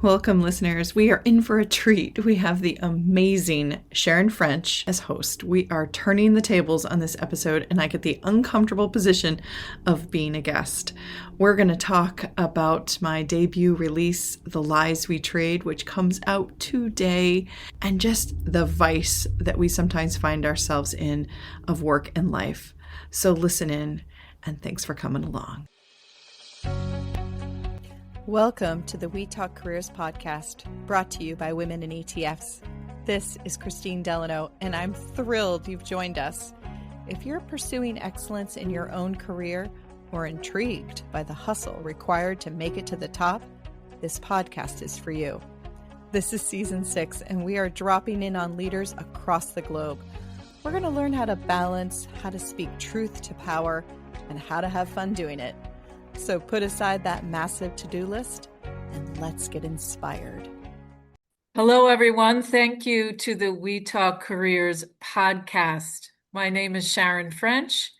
Welcome, listeners. We are in for a treat. We have the amazing Sharon French as host. We are turning the tables on this episode, and I get the uncomfortable position of being a guest. We're going to talk about my debut release, The Lies We Trade, which comes out today, and just the vice that we sometimes find ourselves in of work and life. So listen in, and thanks for coming along. Welcome to the We Talk Careers podcast, brought to you by Women in ETFs. This is Kristine Delano, and I'm thrilled you've joined us. If you're pursuing excellence in your own career or intrigued by the hustle required to make it to the top, this podcast is for you. This is season 6, and we are dropping in on leaders across the globe. We're going to learn how to balance, how to speak truth to power, and how to have fun doing it. So put aside that massive to-do list and let's get inspired. Hello, everyone. Thank you to the We Talk Careers podcast. My name is Sharon French.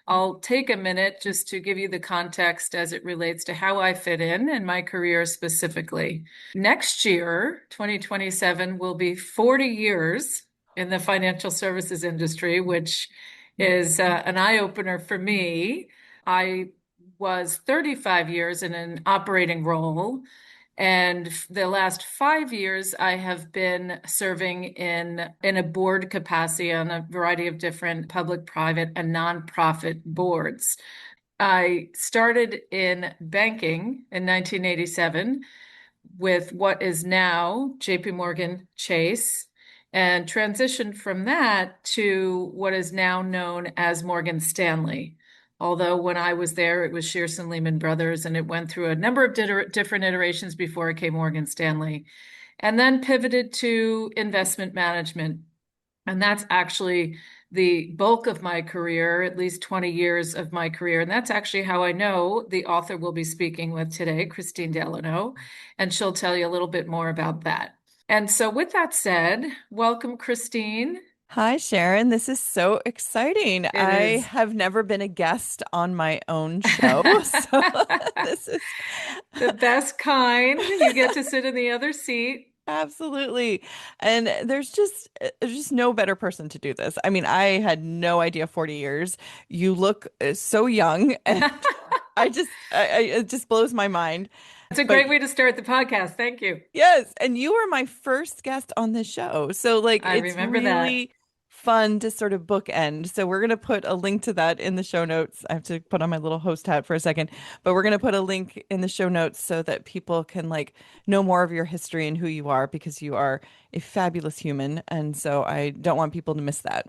I'll take a minute just to give you the context as it relates to how I fit in and my career specifically. Next year, 2027, will be 40 years in the financial services industry, which is an eye-opener for me. I was 35 years in an operating role. And the last 5 years, I have been serving in a board capacity on a variety of different public, private, and nonprofit boards. I started in banking in 1987 with what is now JP Morgan Chase, and transitioned from that to what is now known as Morgan Stanley. Although when I was there, it was Shearson Lehman Brothers, and it went through a number of different iterations before it came Morgan Stanley, and then pivoted to investment management. And that's actually the bulk of my career, at least 20 years of my career. And that's actually how I know the author we'll be speaking with today, Kristine Delano, and she'll tell you a little bit more about that. And so with that said, welcome, Kristine. Hi, Sharon. This is so exciting. It I is have never been a guest on my own show, so this is the best kind. You get to sit in the other seat. absolutely. And there's just no better person to do this. I mean, I had no idea 40 years. You look so young, and it just blows my mind. It's a But great way to start the podcast. Thank you. yes, and you were my first guest on the show. So like I it's remember that. really fun to sort of bookend. So we're going to put a link to that in the show notes. I have to put on my little host hat for a second, but we're going to put a link in the show notes so that people can like know more of your history and who you are, because you are a fabulous human. And so I don't want people to miss that.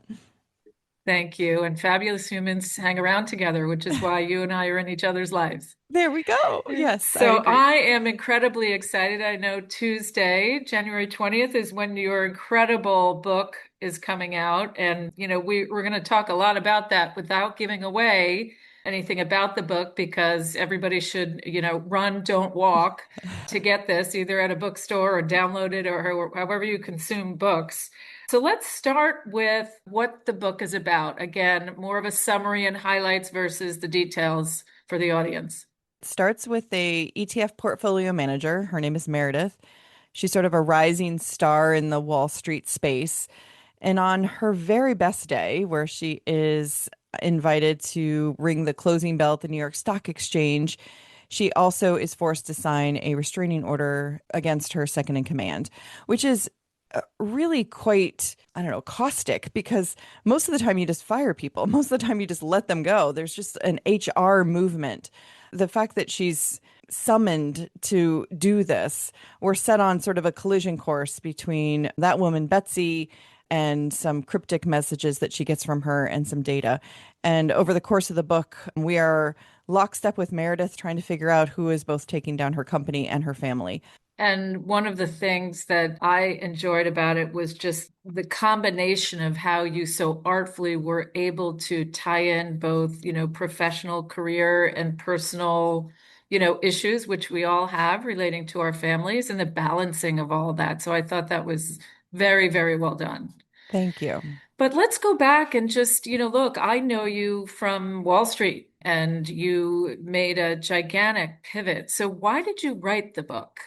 Thank you. And fabulous humans hang around together, which is why you and I are in each other's lives. There we go. Yes, I So agree. I am incredibly excited. I know Tuesday, January 20th, is when your incredible book is coming out. And, we're going to talk a lot about that without giving away anything about the book, because everybody should, run, don't walk to get this either at a bookstore or download it or however you consume books. So let's start with what the book is about. Again, more of a summary and highlights versus the details for the audience. Starts with a ETF portfolio manager. Her name is Meredith. She's sort of a rising star in the Wall Street space. And on her very best day, where she is invited to ring the closing bell at the New York Stock Exchange, she also is forced to sign a restraining order against her second in command, which is really quite, I don't know, caustic, because most of the time you just fire people. Most of the time you just let them go. There's just an HR movement. The fact that she's summoned to do this, we're set on sort of a collision course between that woman, Betsy, and some cryptic messages that she gets from her and some data. And over the course of the book, we are lockstep with Meredith trying to figure out who is both taking down her company and her family. And one of the things that I enjoyed about it was just the combination of how you so artfully were able to tie in both, professional career and personal, issues, which we all have relating to our families, and the balancing of all that. So I thought that was very, very well done. Thank you. But let's go back and just, look, I know you from Wall Street and you made a gigantic pivot. So why did you write the book?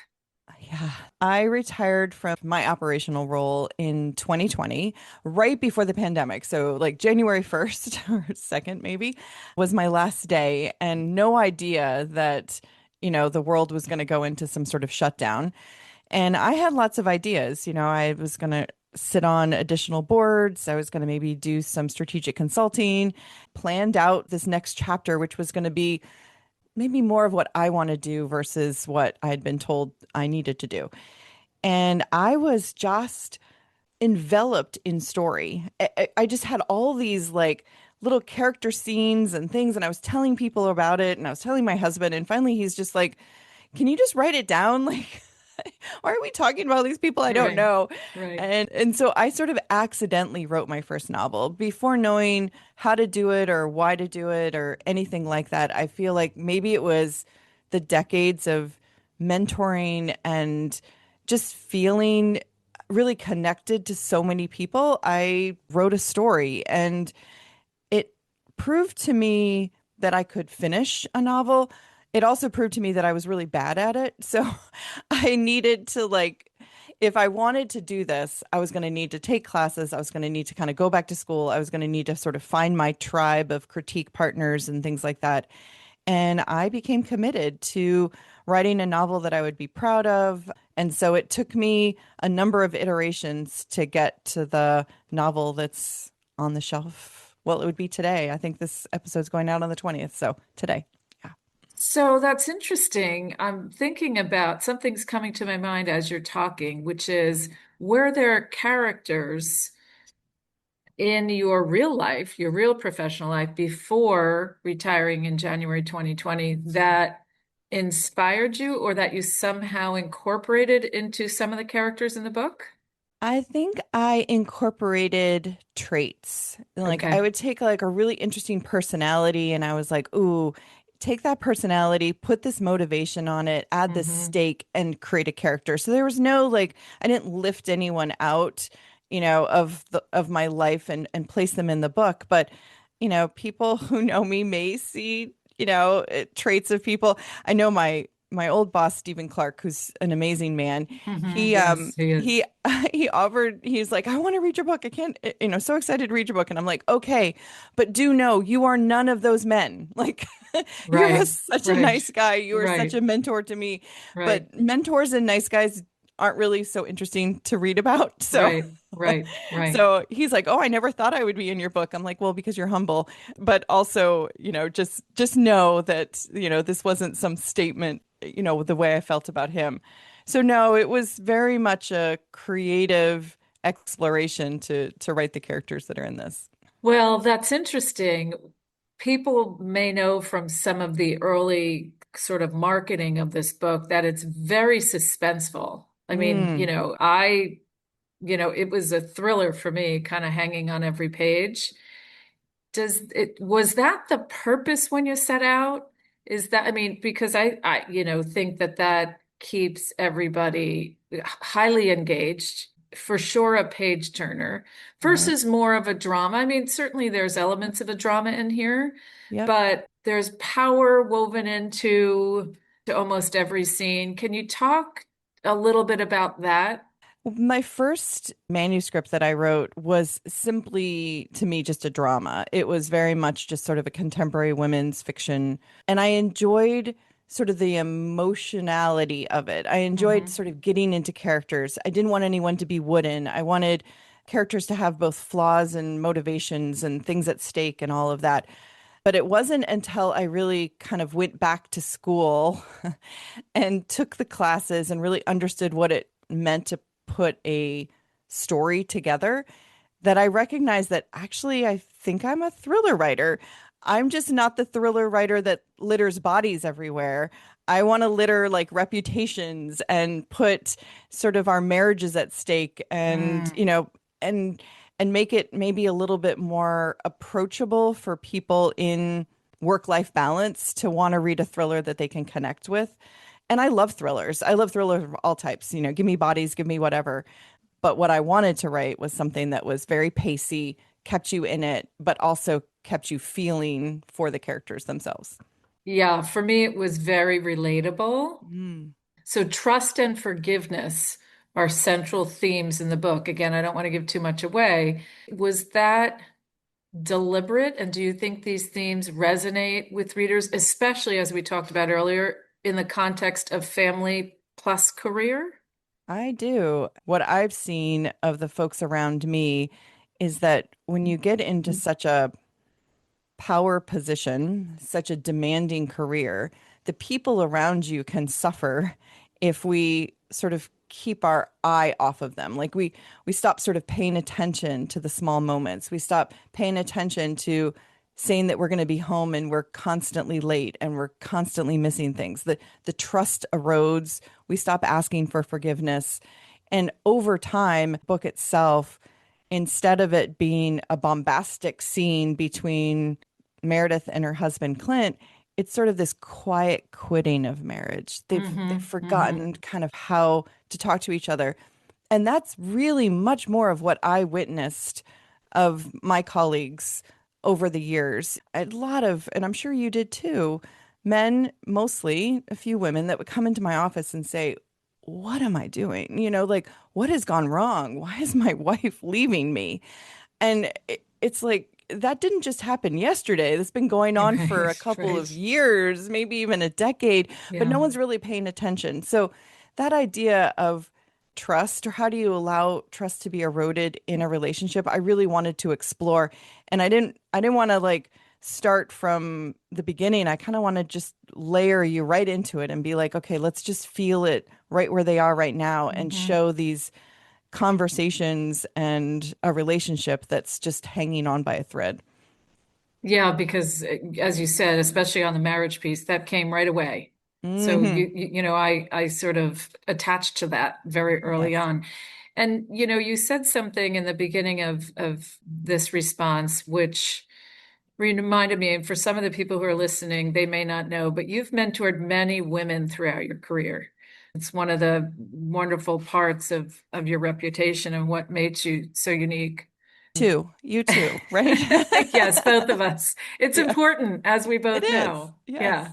Yeah. I retired from my operational role in 2020, right before the pandemic. So, like January 1st or 2nd, maybe, was my last day, and no idea that, the world was going to go into some sort of shutdown. And I had lots of ideas. I was going to sit on additional boards, I was going to maybe do some strategic consulting, planned out this next chapter, which was going to be maybe more of what I want to do versus what I had been told I needed to do. And I was just enveloped in story. I just had all these like little character scenes and things, and I was telling people about it, and I was telling my husband, and finally he's just like, "Can you just write it down?" Like, why are we talking about these people I don't Right, know? right. And so I sort of accidentally wrote my first novel before knowing how to do it or why to do it or anything like that. I feel like maybe it was the decades of mentoring and just feeling really connected to so many people. I wrote a story, and it proved to me that I could finish a novel. It also proved to me that I was really bad at it. So I needed to, like, if I wanted to do this, I was going to need to take classes. I was going to need to kind of go back to school. I was going to need to sort of find my tribe of critique partners and things like that. And I became committed to writing a novel that I would be proud of. And so it took me a number of iterations to get to the novel that's on the shelf. Well, it would be today. I think this episode's going out on the 20th. So today. Yeah. So that's interesting. I'm thinking about something's coming to my mind as you're talking, which is were there characters in your real life, your real professional life before retiring in January 2020 that inspired you or that you somehow incorporated into some of the characters in the book? I think I incorporated traits. Like I Okay. would take like a really interesting personality and I was like, "Ooh, take that personality, put this motivation on it, add this Hmm. stake and create a character." So there was no like I didn't lift anyone out, of my life and place them in the book, but people who know me may see, traits of people. I know my old boss Stephen Clark, who's an amazing man. Hmm. He Yes, he is. he he's like, I want to read your book. I can't, so excited to read your book. And I'm like, okay, but do know you are none of those men. Like, you're Right, such a right, nice guy. You are such right, a mentor to me. right, But mentors and nice guys aren't really so interesting to read about. So, right, right, right. so he's like, oh, I never thought I would be in your book. I'm like, well, because you're humble, but also, just know that, this wasn't some statement, the way I felt about him. So no, it was very much a creative exploration to write the characters that are in this. Well, that's interesting. People may know from some of the early sort of marketing of this book that it's very suspenseful. I mean, Mm, it was a thriller for me, kind of hanging on every page. Was that the purpose when you set out? Is that, I mean, because I think that that keeps everybody highly engaged, for sure a page turner right. versus more of a drama. I mean, certainly there's elements of a drama in here, Yep. but there's power woven into to almost every scene. Can you talk a little bit about that? My first manuscript that I wrote was simply, to me, just a drama. It was very much just sort of a contemporary women's fiction. And I enjoyed sort of the emotionality of it. I enjoyed Hmm. sort of getting into characters. I didn't want anyone to be wooden. I wanted characters to have both flaws and motivations and things at stake and all of that. But it wasn't until I really kind of went back to school and took the classes and really understood what it meant to put a story together that I recognized that actually I think I'm a thriller writer. I'm just not the thriller writer that litters bodies everywhere. I want to litter like reputations and put sort of our marriages at stake and, and make it maybe a little bit more approachable for people in work-life balance to want to read a thriller that they can connect with. And I love thrillers. I love thrillers of all types. Give me bodies, give me whatever. But what I wanted to write was something that was very pacey, kept you in it, but also kept you feeling for the characters themselves. Yeah, for me, it was very relatable. Mm. So trust and forgiveness are central themes in the book. Again, I don't want to give too much away. Was that deliberate? And do you think these themes resonate with readers, especially as we talked about earlier, in the context of family plus career? I do. What I've seen of the folks around me is that when you get into such a power position, such a demanding career, the people around you can suffer if we sort of keep our eye off of them. Like we stop sort of paying attention to the small moments. We stop paying attention to saying that we're going to be home and we're constantly late and we're constantly missing things. The trust erodes. We stop asking for forgiveness. And over time, book itself, instead of it being a bombastic scene between Meredith and her husband Clint, it's sort of this quiet quitting of marriage. They've Hmm. forgotten kind of how to talk to each other. And that's really much more of what I witnessed of my colleagues over the years. A lot of, and I'm sure you did too, men, mostly a few women that would come into my office and say, "What am I doing? Like, what has gone wrong? Why is my wife leaving me?" And it's like, that didn't just happen yesterday. That's been going on for a Right, couple of right. years, maybe even a decade, but Yeah. no one's really paying attention. So that idea of trust, or how do you allow trust to be eroded in a relationship, I really wanted to explore. And I didn't want to like start from the beginning. I kind of want to just layer you right into it and be like, okay, let's just feel it right where they are right now and Hmm. show these conversations and a relationship that's just hanging on by a thread. Yeah, because as you said, especially on the marriage piece, that came right away. So Hmm. I sort of attached to that very early Yes. on. And you said something in the beginning of this response, which reminded me, and for some of the people who are listening, they may not know, but you've mentored many women throughout your career. It's one of the wonderful parts of your reputation and what makes you so unique. You too, right? Yes, both of us. It's Yeah, important, as we it both is. know. Yeah. Yes.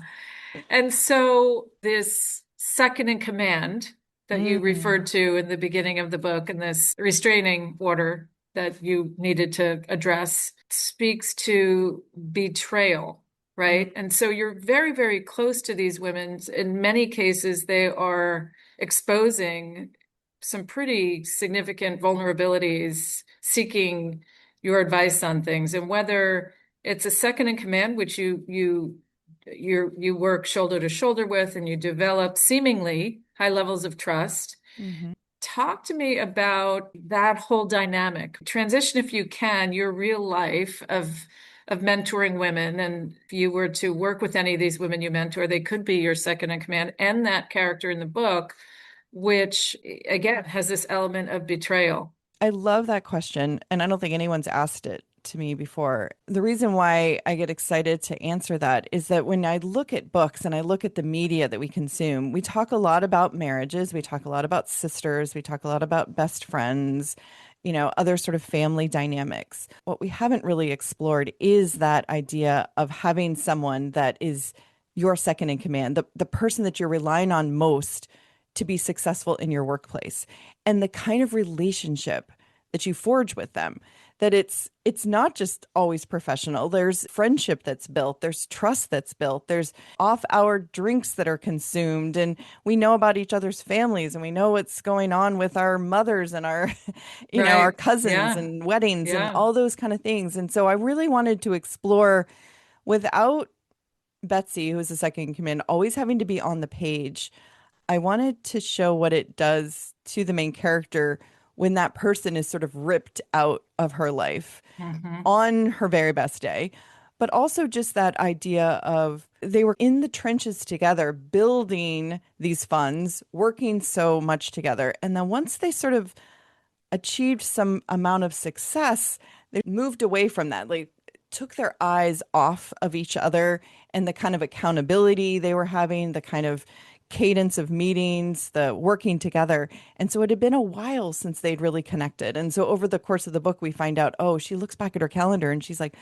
And so, this second in command that you Hmm. referred to in the beginning of the book and this restraining order that you needed to address speaks to betrayal, right? And so, you're very, very close to these women. In many cases, they are exposing some pretty significant vulnerabilities, seeking your advice on things, and whether it's a second in command, which you work shoulder to shoulder with and you develop seemingly high levels of trust. Hmm. Talk to me about that whole dynamic. Transition, if you can, your real life of mentoring women. And if you were to work with any of these women you mentor, they could be your second in command, and that character in the book, which again has this element of betrayal. I love that question, and I don't think anyone's asked it to me before. The reason why I get excited to answer that is that when I look at books and I look at the media that we consume, we talk a lot about marriages, we talk a lot about sisters, we talk a lot about best friends, other sort of family dynamics. What we haven't really explored is that idea of having someone that is your second in command, the person that you're relying on most to be successful in your workplace, and the kind of relationship that you forge with them, that it's not just always professional. There's friendship that's built, there's trust that's built, there's off-hour drinks that are consumed, and we know about each other's families, and we know what's going on with our mothers and our our Right. cousins Yeah. and weddings and Yeah. all those kind of things. And so I really wanted to explore, without Betsy, who's the second in command, always having to be on the page. I wanted to show what it does to the main character when that person is sort of ripped out of her life Hmm. on her very best day. But also just that idea of they were in the trenches together, building these funds, working so much together. And then once they sort of achieved some amount of success, they moved away from that. Like, took their eyes off of each other and the kind of accountability they were having, the kind of cadence of meetings, the working together. And so it had been a while since they'd really connected. And so over the course of the book, we find out, oh, she looks back at her calendar and she's like,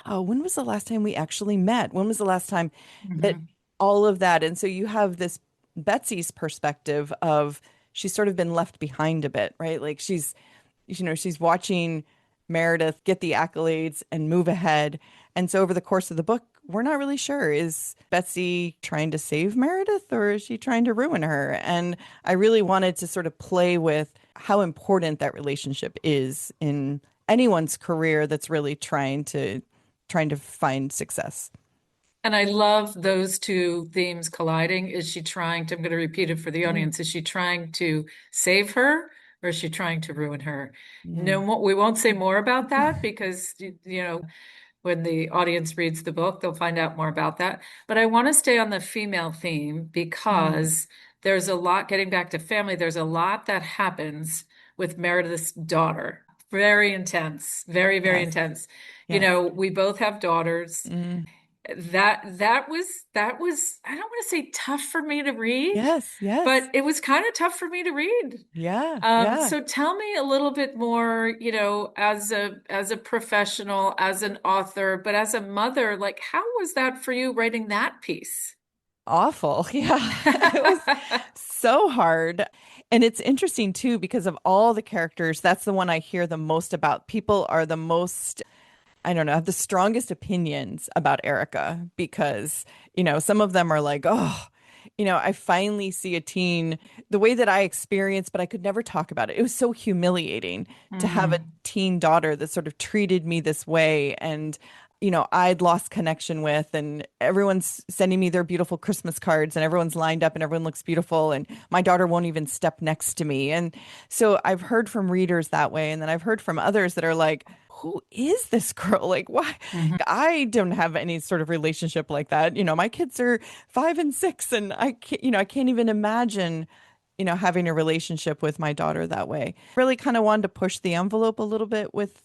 wow, when was the last time we actually met? When was the last time that Hmm. all of that? And so you have this Betsy's perspective of she's sort of been left behind a bit, right? Like she's watching Meredith get the accolades and move ahead. And so over the course of the book, we're not really sure. Is Betsy trying to save Meredith or is she trying to ruin her? And I really wanted to sort of play with how important that relationship is in anyone's career that's really trying to find success. And I love those two themes colliding. Is she trying to, I'm going to repeat it for the Mm, audience, is she trying to save her or is she trying to ruin her? No, yeah. we won't say more about that because, you know, when the audience reads the book, they'll find out more about that. But I want to stay on the female theme Mm, because there's a lot, getting back to family, there's a lot that happens with Meredith's daughter. Very intense, very, very yes. intense. You Yes. know, we both have daughters. Mm, That was I don't want to say tough for me to read, yes. but Yes. it was kind of tough for me to read. Yeah. Yeah. So tell me a little bit more, you know, as a professional, as an author, but as a mother, like how was that for you writing that piece? Awful. Yeah. It was so hard. And it's interesting too, because of all the characters, that's the one I hear the most about. People are the most, I don't know, have the strongest opinions about Erica because, some of them are like, oh, I finally see a teen the way that I experienced, but I could never talk about it. It was so humiliating to have a Hmm. teen daughter that sort of treated me this way. And, I'd lost connection with, and everyone's sending me their beautiful Christmas cards, and everyone's lined up and everyone looks beautiful. And my daughter won't even step next to me. And so I've heard from readers that way. And then I've heard from others that are like, who is this girl? Like, why? Hmm. I don't have any sort of relationship like that. My kids are 5 and 6, and I can't even imagine, having a relationship with my daughter that way. Really kind of wanted to push the envelope a little bit with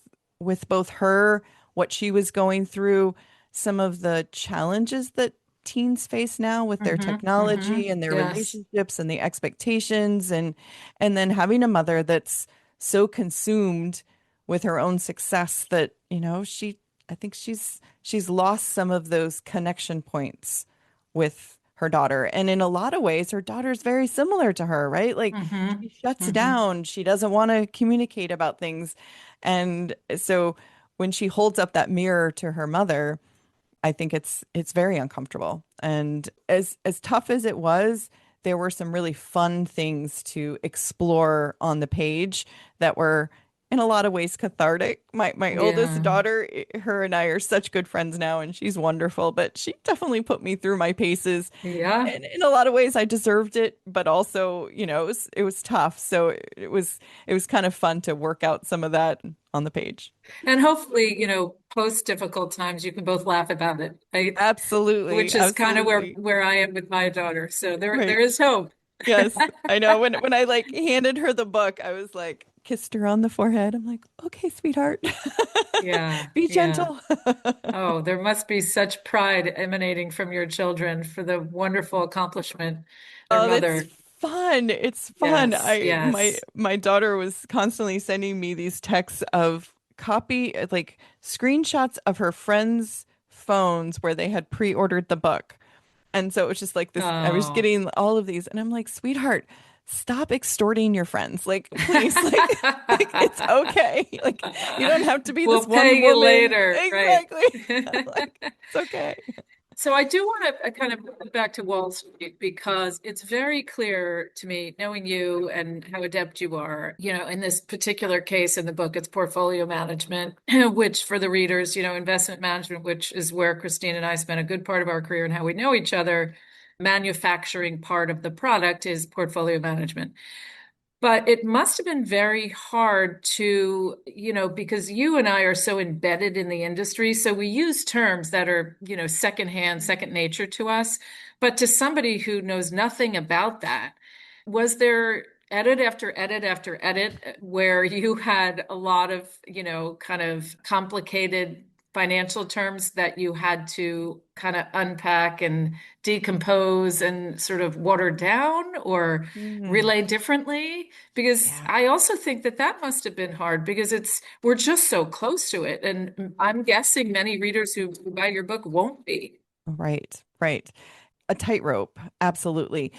both her, what she was going through, some of the challenges that teens face now with their Hmm. Hmm. technology and their Yes. relationships and the expectations, and then having a mother that's so consumed with her own success that, I think she's lost some of those connection points with her daughter. And in a lot of ways, her daughter's very similar to her, right? Like Hmm. she shuts Hmm. down, she doesn't want to communicate about things. And so when she holds up that mirror to her mother, I think it's very uncomfortable. And as tough as it was, there were some really fun things to explore on the page that were in a lot of ways cathartic. My oldest Yeah. daughter, her and I are such good friends now, and she's wonderful, but she definitely put me through my paces. Yeah. And in a lot of ways I deserved it, but also, it was tough. So it was kind of fun to work out some of that on the page. And hopefully, you know, post difficult times, you can both laugh about it, right? Absolutely, Which is kind of where absolutely. where I am with my daughter. So there Right. is hope. Yes, I know. When I like handed her the book, I was like kissed her on the forehead. I'm like, okay, sweetheart, Yeah, be yeah. gentle. Oh, there must be such pride emanating from your children for the wonderful accomplishment their Oh, it's mother. fun. It's fun. Yes, I my yes. my daughter was constantly sending me these texts of like screenshots of her friends' phones where they had pre-ordered the book. And so it was just like this, I was Oh. getting all of these, and I'm like, sweetheart, stop extorting your friends. Like, please, like it's okay. Like, you don't have to be this We'll one pay you woman. later, right? Exactly. Like, it's okay. So I do want to kind of go back to Wall Street because it's very clear to me, knowing you and how adept you are, you know, in this particular case in the book, it's portfolio management, which for the readers, you know, investment management, which is where Kristine and I spent a good part of our career and how we know each other. Manufacturing part of the product is portfolio management. But it must have been very hard to, you know, because you and I are so embedded in the industry. So we use terms that are, you know, secondhand, second nature to us. But to somebody who knows nothing about that, was there edit after edit after edit where you had a lot of, you know, kind of complicated financial terms that you had to kind of unpack and decompose and sort of water down or Mm, relay differently? Because yeah. I also think that that must have been hard because we're just so close to it. And I'm guessing many readers who buy your book won't be. Right. Right. A tightrope. Absolutely.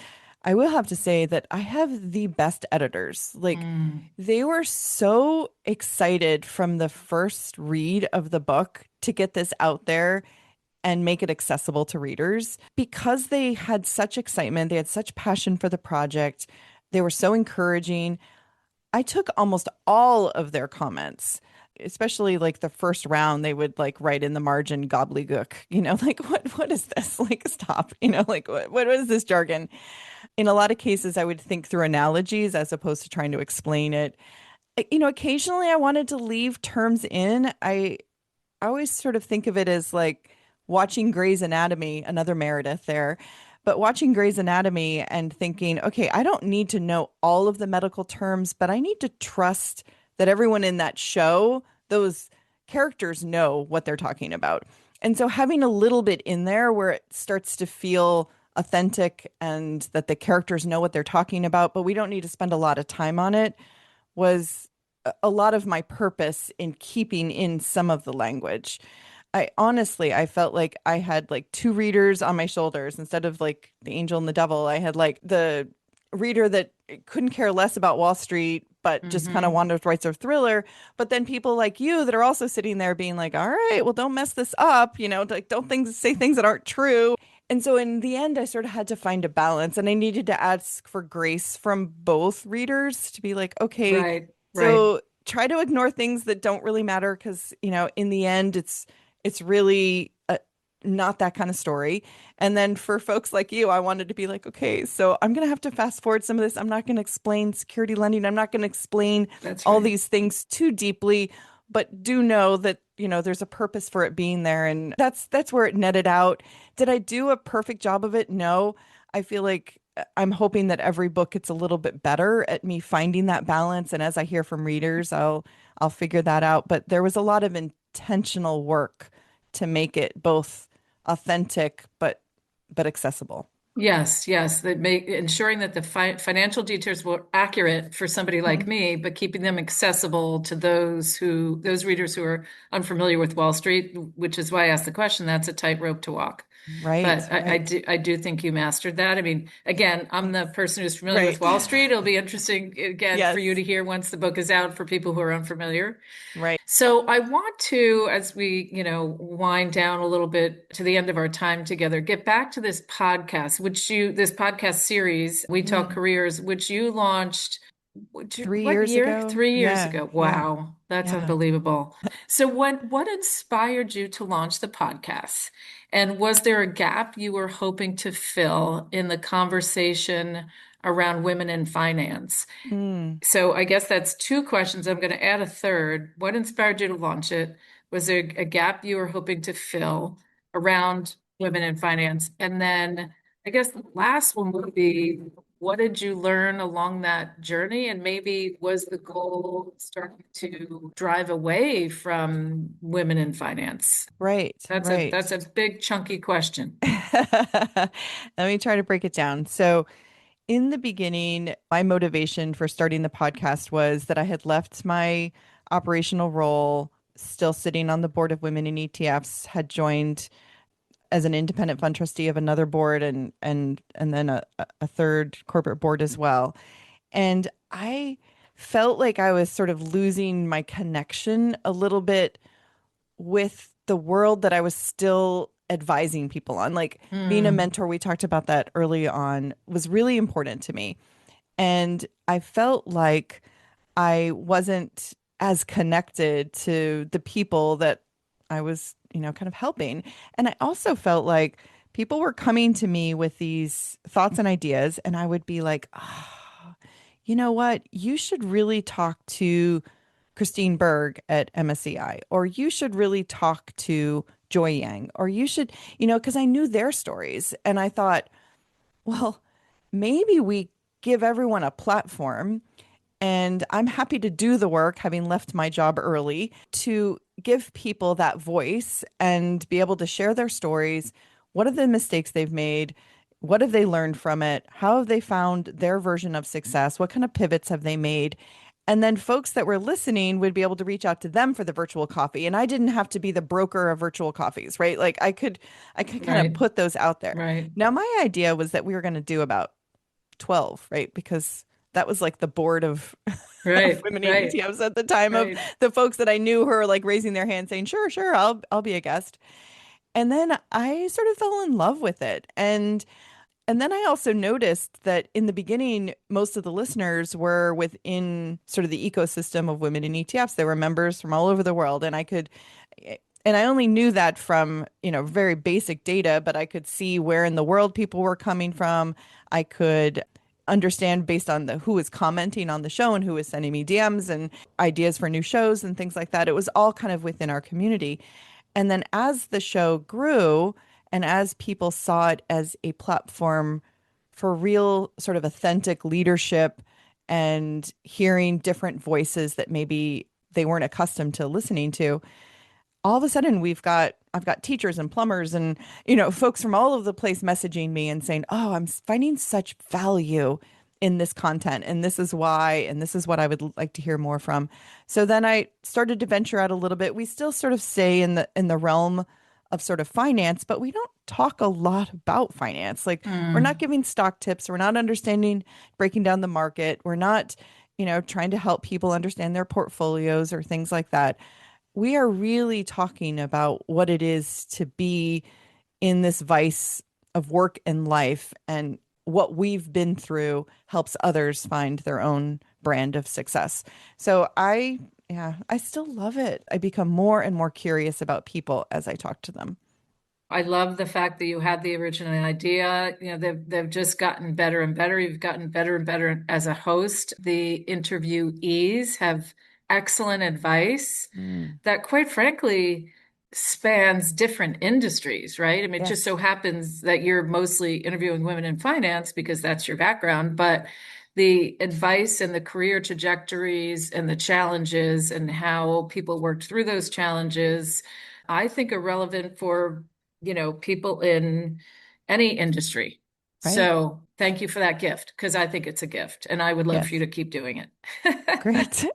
I will have to say that I have the best editors. Like, Mm, they were so excited from the first read of the book to get this out there and make it accessible to readers because they had such excitement, they had such passion for the project. They were so encouraging. I took almost all of their comments, especially like the first round. They would like write in the margin gobbledygook, like what is this? Like, stop, like what is this jargon? In a lot of cases, I would think through analogies as opposed to trying to explain it. Occasionally I wanted to leave terms in. I always sort of think of it as like watching Grey's Anatomy, another Meredith there, but watching Grey's Anatomy and thinking, okay, I don't need to know all of the medical terms, but I need to trust that everyone in that show, those characters know what they're talking about. And so having a little bit in there where it starts to feel authentic and that the characters know what they're talking about, but we don't need to spend a lot of time on it was a lot of my purpose in keeping in some of the language. I felt like I had like two readers on my shoulders instead of like the angel and the devil. I had like the reader that couldn't care less about Wall Street, but just kind of hmm. wanted to write a thriller. But then people like you that are also sitting there being like, all right, well, don't mess this up, like don't things say things that aren't true. And so in the end, I sort of had to find a balance and I needed to ask for grace from both readers to be like, okay, Right, right. so try to ignore things that don't really matter because, in the end, it's really not that kind of story. And then for folks like you, I wanted to be like, okay, so I'm going to have to fast forward some of this. I'm not going to explain security lending. I'm not going to explain That's all right. these things too deeply, but do know that, there's a purpose for it being there. And that's where it netted out. Did I do a perfect job of it? No. I feel like I'm hoping that every book gets a little bit better at me finding that balance. And as I hear from readers, I'll figure that out. But there was a lot of intentional work to make it both authentic but accessible. Yes, yes, that make ensuring that the financial details were accurate for somebody like Mhm. me, but keeping them accessible to those readers who are unfamiliar with Wall Street, which is why I asked the question. That's a tightrope to walk. Right, But right. I do think you mastered that. I mean, again, I'm the person who's familiar Right. with Wall Street. It'll be interesting again for you Yes. to hear once the book is out for people who are unfamiliar. Right. So I want to, as we, wind down a little bit to the end of our time together, get back to this podcast, this podcast series, We Talk Mm. Careers, which you launched, Three what years year? ago. 3 years Yeah. ago. Yeah. Wow, that's Yeah. unbelievable. So what inspired you to launch the podcast? And was there a gap you were hoping to fill in the conversation around women in finance? Mm. So I guess that's two questions. I'm going to add a third. What inspired you to launch it? Was there a gap you were hoping to fill around women in finance? And then I guess the last one would be, what did you learn along that journey? And maybe was the goal starting to drive away from women in finance? Right. That's Right. a big chunky question. Let me try to break it down. So, in the beginning, my motivation for starting the podcast was that I had left my operational role, still sitting on the board of women in ETFs, had joined as an independent fund trustee of another board and then a third corporate board as well. And I felt like I was sort of losing my connection a little bit with the world that I was still advising people on. Like being a Hmm. mentor, we talked about that early on, was really important to me. And I felt like I wasn't as connected to the people that I was, kind of helping. And I also felt like people were coming to me with these thoughts and ideas, and I would be like, oh, you know what? You should really talk to Kristine Berg at MSCI, or you should really talk to Joy Yang, or you should, because I knew their stories. And I thought, well, maybe we give everyone a platform and I'm happy to do the work, having left my job early, to give people that voice and be able to share their stories. What are the mistakes they've made? What have they learned from it? How have they found their version of success? What kind of pivots have they made? And then folks that were listening would be able to reach out to them for the virtual coffee. And I didn't have to be the broker of virtual coffees, right? Like I could kind of Right, put those out there. right. Now, my idea was that we were going to do about 12, right? Because that was like the board of of Right, women in right, ETFs at the time, of right. the folks that I knew who were like raising their hand saying, "Sure, sure, I'll be a guest." And then I sort of fell in love with it. And then I also noticed that in the beginning, most of the listeners were within sort of the ecosystem of women in ETFs. They were members from all over the world. And I only knew that from, very basic data, but I could see where in the world people were coming from. I could understand based on who was commenting on the show and who was sending me DMs and ideas for new shows and things like that. It was all kind of within our community. And then as the show grew and as people saw it as a platform for real sort of authentic leadership and hearing different voices that maybe they weren't accustomed to listening to, all of a sudden I've got teachers and plumbers and folks from all over the place messaging me and saying, "Oh, I'm finding such value in this content and this is why and this is what I would like to hear more from." So then I started to venture out a little bit. We still sort of stay in the realm of sort of finance, but we don't talk a lot about finance. Like, we're not Mm. giving stock tips, we're not understanding breaking down the market, we're not trying to help people understand their portfolios or things like that. We are really talking about what it is to be in this vice of work and life, and what we've been through helps others find their own brand of success. So yeah, I still love it. I become more and more curious about people as I talk to them. I love the fact that you had the original idea. They've just gotten better and better. You've gotten better and better as a host. The interviewees have excellent advice Mm, that, quite frankly, spans different industries, right? I mean, it just yes, so happens that you're mostly interviewing women in finance because that's your background, but the advice and the career trajectories and the challenges and how people worked through those challenges, I think are relevant for, people in any industry. right. So thank you for that gift, because I think it's a gift and I would love for you Yes, to keep doing it. great.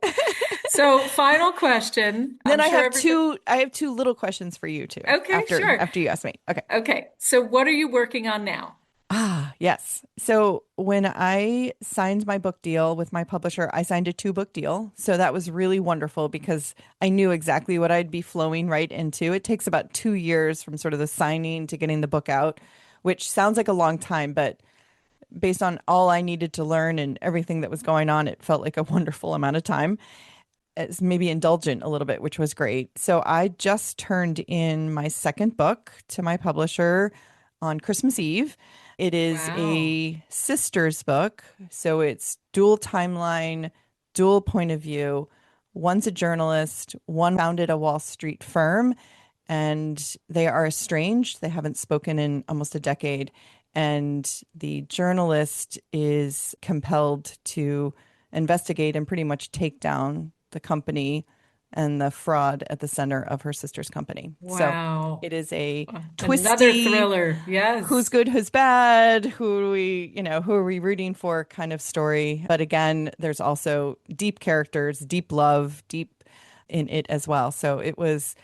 So, final question. Then I'm sure everybody. I have two little questions for you too Okay, after sure. you ask me. Okay. Okay. So, what are you working on now? Ah, yes. So when I signed my book deal with my publisher, I signed a two-book deal. So that was really wonderful because I knew exactly what I'd be flowing right into. It takes about 2 years from sort of the signing to getting the book out, which sounds like a long time, but based on all I needed to learn and everything that was going on, it felt like a wonderful amount of time. It's maybe indulgent a little bit, which was great. So I just turned in my second book to my publisher on Christmas Eve. It is Wow. a sister's book, so it's dual timeline, dual point of view. One's a journalist, one founded a Wall Street firm, and they are estranged. They haven't spoken in almost a decade. And the journalist is compelled to investigate and pretty much take down the company and the fraud at the center of her sister's company. So Wow. it is a Another twisty, thriller. who's Yes. good, who's bad, who are we rooting for kind of story. But again, there's also deep characters, deep love, deep in it as well. So it was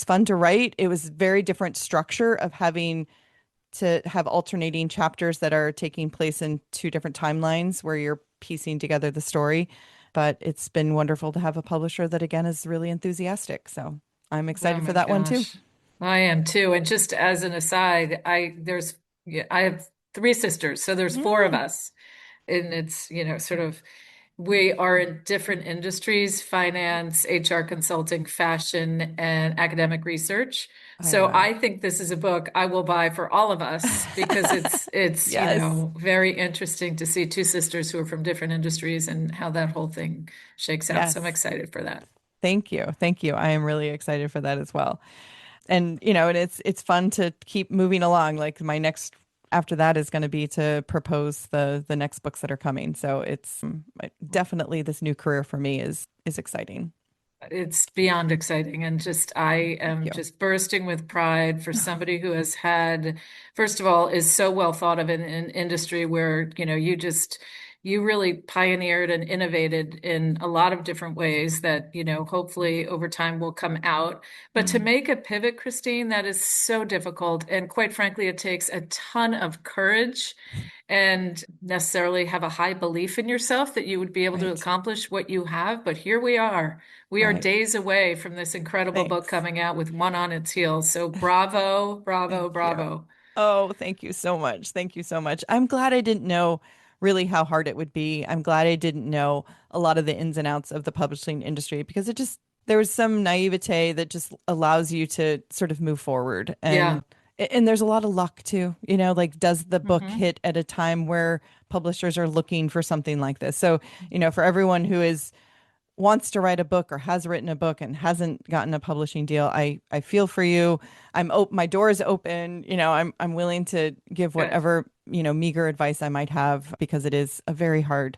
fun to write. It was very different structure of having to have alternating chapters that are taking place in two different timelines where you're piecing together the story. But it's been wonderful to have a publisher that again is really enthusiastic. So I'm Oh excited for my that one too. gosh. I am too. And just as an aside, I have three sisters, so there's four of Mm. us. And it's, sort of, we are in different industries: finance, HR consulting, fashion, and academic research. Oh, So wow. I think this is a book I will buy for all of us because it's, Yes. very interesting to see two sisters who are from different industries and how that whole thing shakes out. So I'm Yes. excited for that. Thank you. Thank you. I am really excited for that as well. And and it's fun to keep moving along. Like my next after that is going to be to propose the next books that are coming. So it's definitely this new career for me is exciting. It's beyond exciting, and just I Thank am you. just bursting with pride for somebody who has had, first of all, is so well thought of in an industry where, you really pioneered and innovated in a lot of different ways that, hopefully over time will come out. But to Mm. make a pivot, Kristine, that is so difficult. And quite frankly, it takes a ton of courage and necessarily have a high belief in yourself that you would be able to Right. accomplish what you have. But here we are. We are Right. days away from this incredible book Thanks. coming out with one on its heels. So bravo, bravo, Thank you. bravo. Oh, thank you so much. Thank you so much. I'm glad I didn't know really how hard it would be. I'm glad I didn't know a lot of the ins and outs of the publishing industry because there was some naivete that just allows you to sort of move forward. Yeah. And there's a lot of luck too, like does the book Hmm. hit at a time where publishers are looking for something like this? So, for everyone who is wants to write a book or has written a book and hasn't gotten a publishing deal, I feel for you. My door is open. I'm willing to give Good. whatever, meager advice I might have because it is a very hard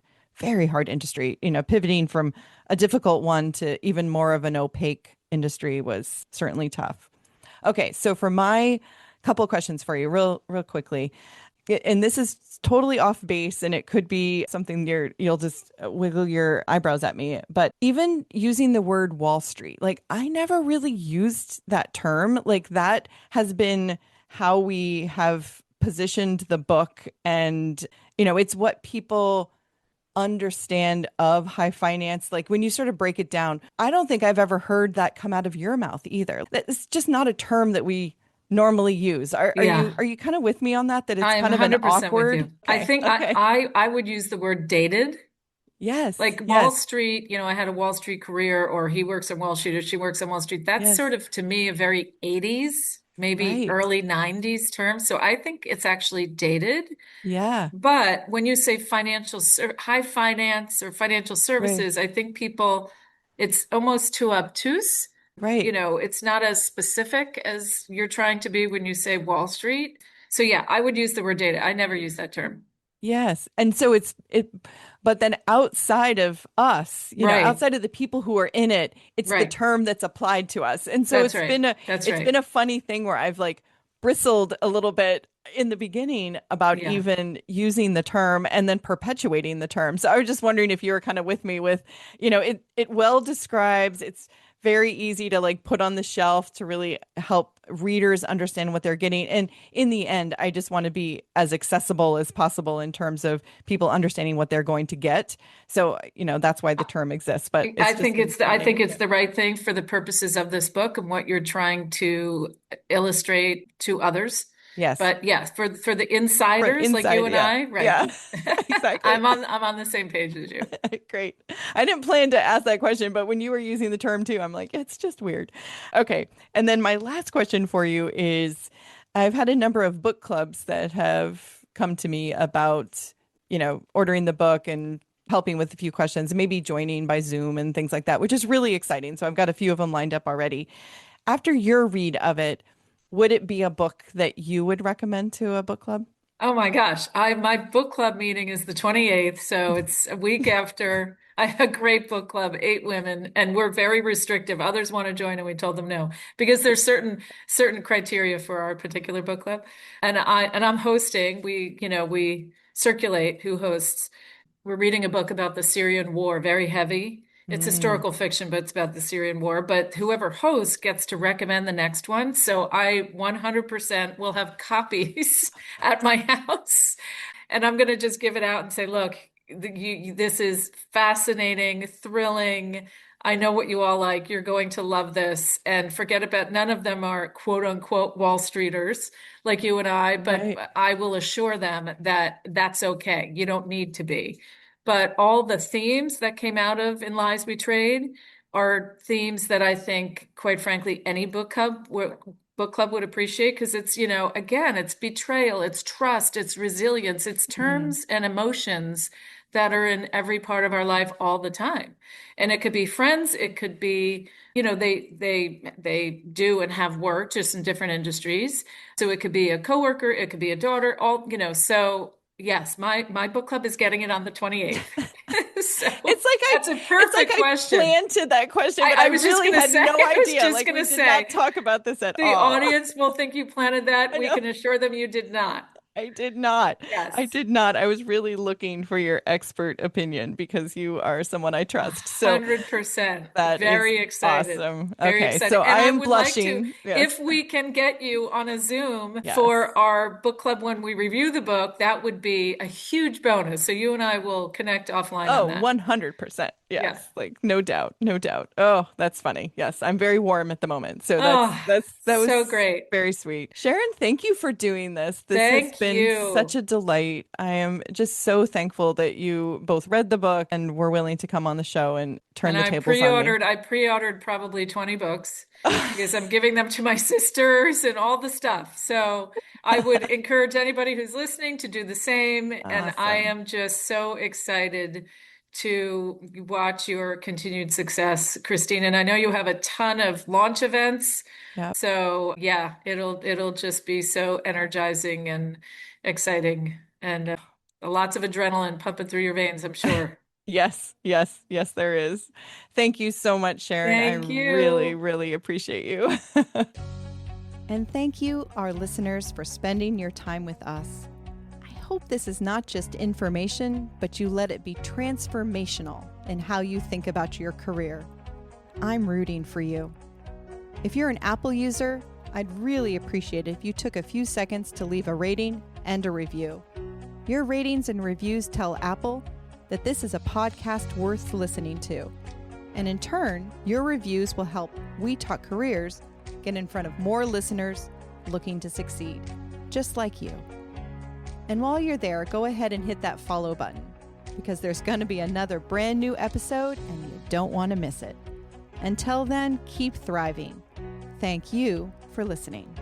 industry. Pivoting from a difficult one to even more of an opaque industry was certainly tough. Okay, so for my couple of questions for you, real quickly. And this is totally off base and it could be something you'll just wiggle your eyebrows at me. But even using the word Wall Street, like I never really used that term. Like that has been how we have positioned the book. And, it's what people understand of high finance. Like when you sort of break it down, I don't think I've ever heard that come out of your mouth either. It's just not a term that we normally use. Are you Yeah. are you kind of with me on that I it's am kind of an 100% with awkward? you. I Okay. think Okay. I would use the word dated. Yes. Like Wall Yes. Street, I had a Wall Street career, or he works on Wall Street, or she works on Wall Street. That's sort Yes. of to me a very 80s, maybe Right. early 90s term. So I think it's actually dated. Yeah. But when you say high finance or financial Right. services, I think it's almost too obtuse. Right. It's not as specific as you're trying to be when you say Wall Street. So yeah, I would use the word data. I never use that term. Yes. And so but then outside of us, Right, outside of the people who are in it, it's the right. term that's applied to us. And so That's right. That's it's been right. a funny thing where I've like bristled a little bit in the beginning about Yeah. even using the term and then perpetuating the term. So I was just wondering if you were kind of with me with, it well describes, it's very easy to like put on the shelf to really help readers understand what they're getting. And in the end, I just want to be as accessible as possible in terms of people understanding what they're going to get. So, that's why the term exists, but it's just been I think funny. it's the right thing for the purposes of this book and what you're trying to illustrate to others. Yes. But yes, for the For an insiders like you inside. and Yeah. I, right. Yeah. Exactly. I'm on the same page as you. Great. I didn't plan to ask that question, but when you were using the term too, I'm like, it's just weird. Okay. And then my last question for you is I've had a number of book clubs that have come to me about, ordering the book and helping with a few questions, maybe joining by Zoom and things like that, which is really exciting. So I've got a few of them lined up already. After your read of it, would it be a book that you would recommend to a book club? Oh my gosh. My book club meeting is the 28th, so it's a week after. I have a great book club, 8 women, and we're very restrictive. Others want to join and we told them no because there's certain criteria for our particular book club. And I'm hosting. We circulate who hosts. We're reading a book about the Syrian war, very heavy. It's Mm, historical fiction, but it's about the Syrian war. But whoever hosts gets to recommend the next one. So I 100% will have copies at my house. And I'm going to just give it out and say, look, this is fascinating, thrilling. I know what you all like. You're going to love this. And forget about none of them are quote unquote Wall Streeters like you and I, but right. I will assure them that that's okay. You don't need to be. But all the themes that came out of In Lies We Trade are themes that I think, quite frankly, any book club would appreciate because again, it's betrayal, it's trust, it's resilience, it's Mm, terms and emotions that are in every part of our life all the time. And it could be friends, it could be, they do and have worked just in different industries. So it could be a coworker, it could be a daughter, so yes, my book club is getting it on the 28th. So that's a it's like perfect I question. planted that question, but I I was just really gonna had say, no I was idea. just Like we gonna did not say, talk about this at the all. audience will think you planted that. I We know. can assure them you did not. I did not. I Yes. did not. I was really looking for your expert opinion because you are someone I A trust. So 100%. that is Very excited. awesome. Very Okay, excited. so And I I am would like to, blushing. Yes. if we can get you on a Zoom Yes. for our book club when we review the book, that would be a huge bonus. So you and I will connect offline on Oh, that. 100%. Yeah. Yes. Like no doubt. No doubt. Oh, that's funny. Yes, I'm very warm at the moment. So Oh, that so was great. very sweet. Sharon, thank you for doing this. This has Thank been such you. a delight. I am just so thankful that you both read the book and were willing to come on the show and turn And the tables on me. I pre-ordered probably 20 books because I'm giving them to my sisters and all the stuff. So I would encourage anybody who's listening to do the same. And I Awesome. am just so excited to watch your continued success, Kristine. And I know you have a ton of launch events. Yeah. So yeah, it'll just be so energizing and exciting and lots of adrenaline pumping through your veins, I'm sure. Yes, yes, yes, there is. Thank you so much, Sharon. I Thank really, you. really appreciate you. And thank you, our listeners, for spending your time with us. I hope this is not just information, but you let it be transformational in how you think about your career. I'm rooting for you. If you're an Apple user, I'd really appreciate it if you took a few seconds to leave a rating and a review. Your ratings and reviews tell Apple that this is a podcast worth listening to. And in turn, your reviews will help We Talk Careers get in front of more listeners looking to succeed, just like you. And while you're there, go ahead and hit that follow button because there's going to be another brand new episode and you don't want to miss it. Until then, keep thriving. Thank you for listening.